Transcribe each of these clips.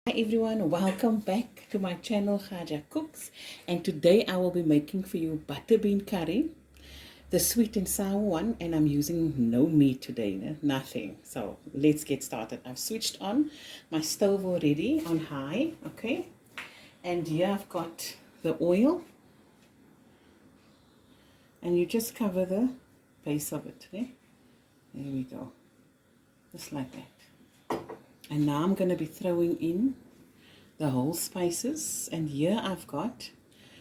Hi everyone, welcome back to my channel Khaja Cooks, and today I will be making for you butterbean curry, the sweet and sour one, and I'm using no meat today, nothing. So let's get started. I've switched on my stove already on high, okay, and here I've got the oil, and you just cover the base of it, okay? There we go, just like that. And now I'm going to be throwing in the whole spices, and here I've got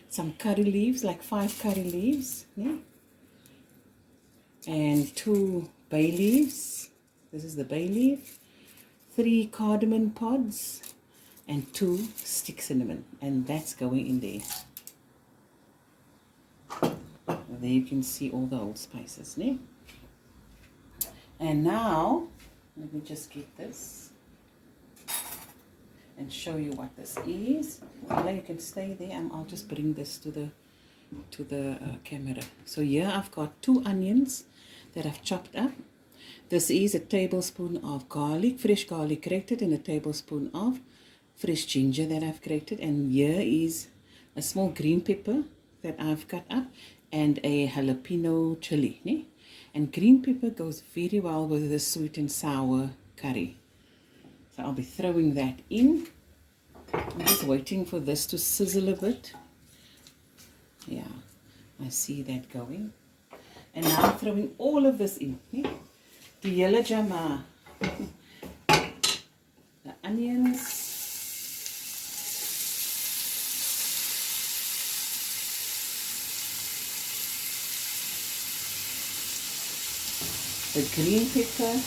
some curry leaves, like 5 curry leaves, yeah? And 2 bay leaves. This is the bay leaf, 3 cardamom pods, and 2 stick cinnamon, and that's going in there. There you can see all the whole spices, yeah? And now let me just get this and show you what this is. Now you can stay there, and I'll just bring this to the camera. So here I've got 2 onions that I've chopped up. This is a tablespoon of garlic, fresh garlic grated, and a tablespoon of fresh ginger that I've grated. And here is a small green pepper that I've cut up, and a jalapeno chili, né? And green pepper goes very well with the sweet and sour curry. So I'll be throwing that in. I'm just waiting for this to sizzle a bit. Yeah, I see that going. And now I'm throwing all of this in. The yellow jama, the onions, the green pepper,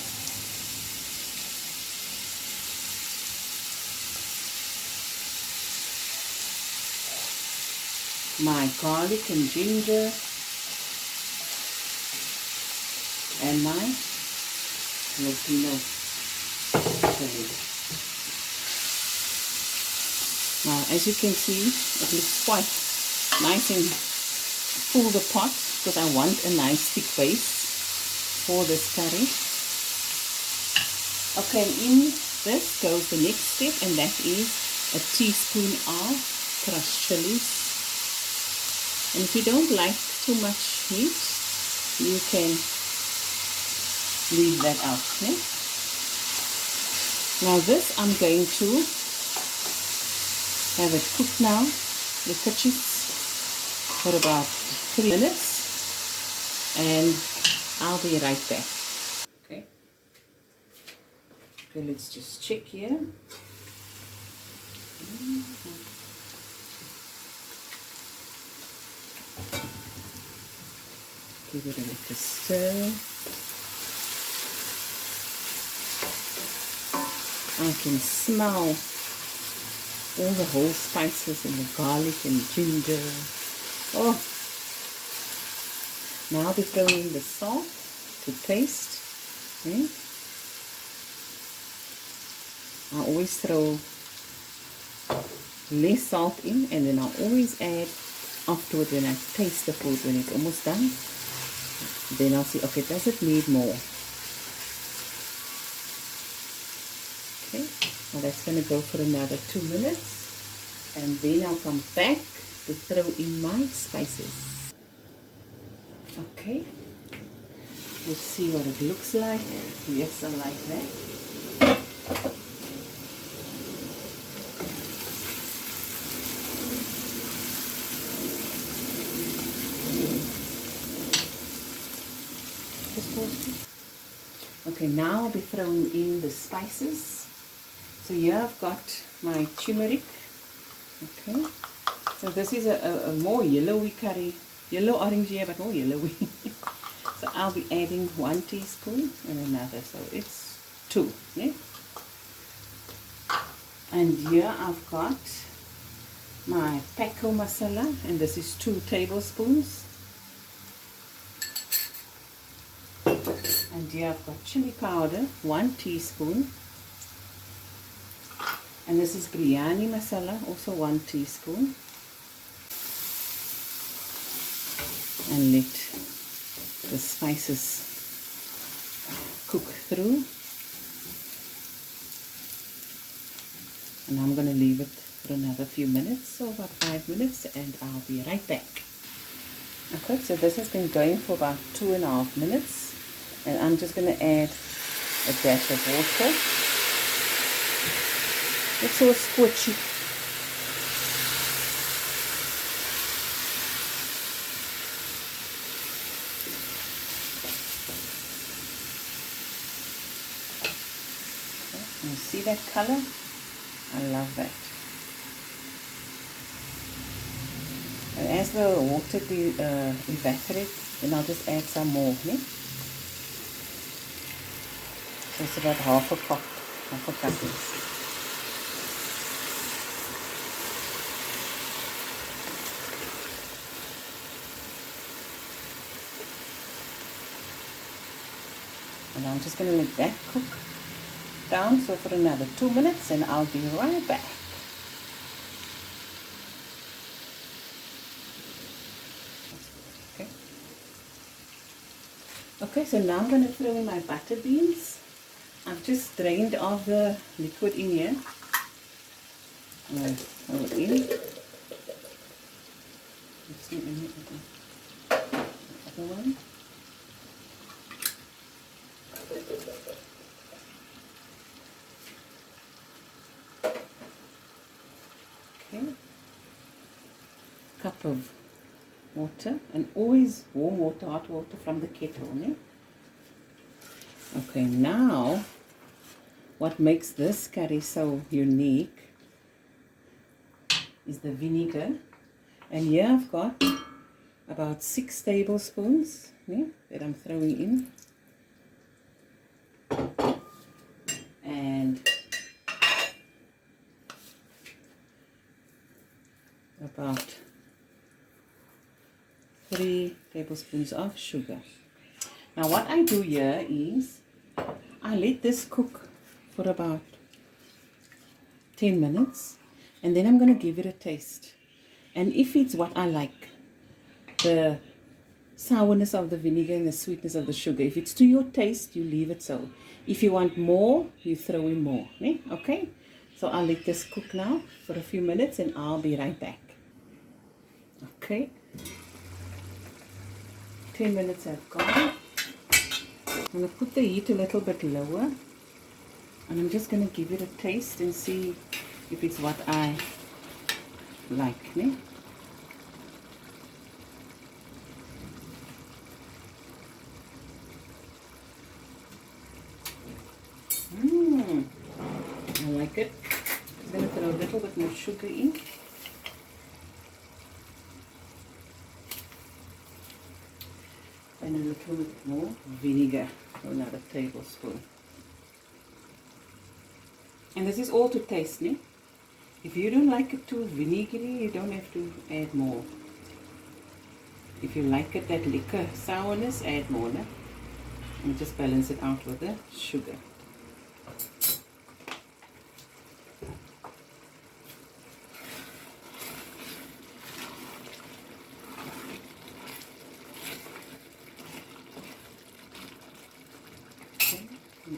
my garlic and ginger, and my jalapeno chili. Now, as you can see, it looks quite nice and full the pot, because I want a nice thick base for this curry. Okay, and in this goes the next step, and that is a teaspoon of crushed chilies. And if you don't like too much meat, you can leave that out. Okay? Now this I'm going to have it cooked now, the kachis, for about 3 minutes, and I'll be right back. Okay, let's just check here. Give it a little stir. I can smell all the whole spices and the garlic and ginger. Oh! Now I'll be throwing in the salt to taste. Okay. I always throw less salt in, and then I'll always add afterward when I taste the food, when it's almost done. Then I'll see, okay, does it need more? Okay, now that's going to go for another 2 minutes, and then I'll come back to throw in my spices. Okay, let's see what it looks like. Yes, I like that. Okay, now I'll be throwing in the spices. So here I've got my turmeric. Okay, so this is a more yellowy curry, yellow orange here, but more yellowy. So I'll be adding 1 teaspoon and another, so it's 2. Yeah? And here I've got my pako masala, and this is 2 tablespoons. And here I've got chili powder, 1 teaspoon. And this is biryani masala, also 1 teaspoon. And let the spices cook through. And I'm going to leave it for another few minutes, so about 5 minutes, and I'll be right back. Okay, so this has been going for about 2.5 minutes, and I'm just going to add a dash of water. It's so squishy. You see that color? I love that. And as the water evaporates, then I'll just add some more. So it's about half a cup. And I'm just going to let that cook down so for another 2 minutes, and I'll be right back. Okay, so now I'm going to throw in my butter beans. I've just drained off the liquid in here. I'm going to throw it in. Let's see the other one. Okay. Cup of water, and always warm water, hot water from the kettle. Okay, now what makes this curry so unique is the vinegar, and here I've got about 6 tablespoons that I'm throwing in, and about 3 tablespoons of sugar. Now what I do here is I let this cook for about 10 minutes, and then I'm going to give it a taste. And if it's what I like, the sourness of the vinegar and the sweetness of the sugar, if it's to your taste, you leave it so. If you want more, you throw in more. Okay? So I'll let this cook now for a few minutes, and I'll be right back. Okay. 10 minutes have gone. I'm going to put the heat a little bit lower, and I'm just going to give it a taste and see if it's what I like. I like it. I'm going to throw a little bit more sugar in. And a little bit more vinegar, another tablespoon. And this is all to taste. If you don't like it too vinegary, you don't have to add more. If you like it, that liquor sourness, add more. And just balance it out with the sugar.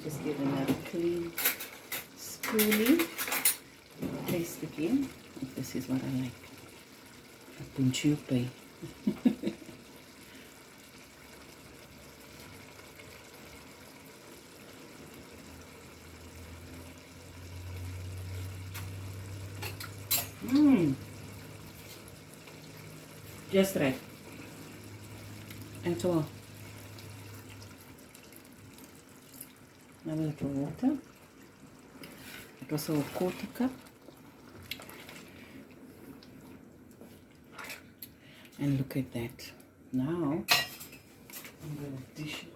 Just get another clean spoonie. Taste again. If this is what I like. A punchupe. Just right. And so now a little water. It was a 1/4 cup. And look at that. Now I'm going to dish it.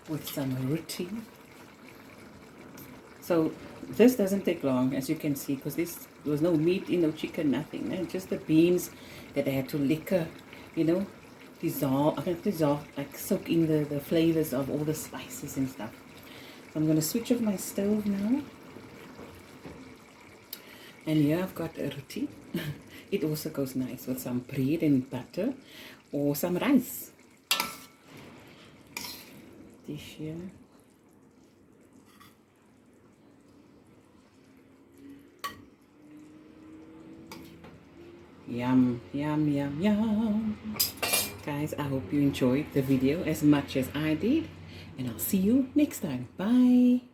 With some roti. So this doesn't take long, as you can see, because there was no meat in, no chicken, nothing. Just the beans that I had to liquor, dissolve, like soak in the flavors of all the spices and stuff. So I'm going to switch off my stove now. And here I've got a roti. It also goes nice with some bread and butter or some rice. This here. Yum, yum, yum, yum. Guys, I hope you enjoyed the video as much as I did. And I'll see you next time. Bye.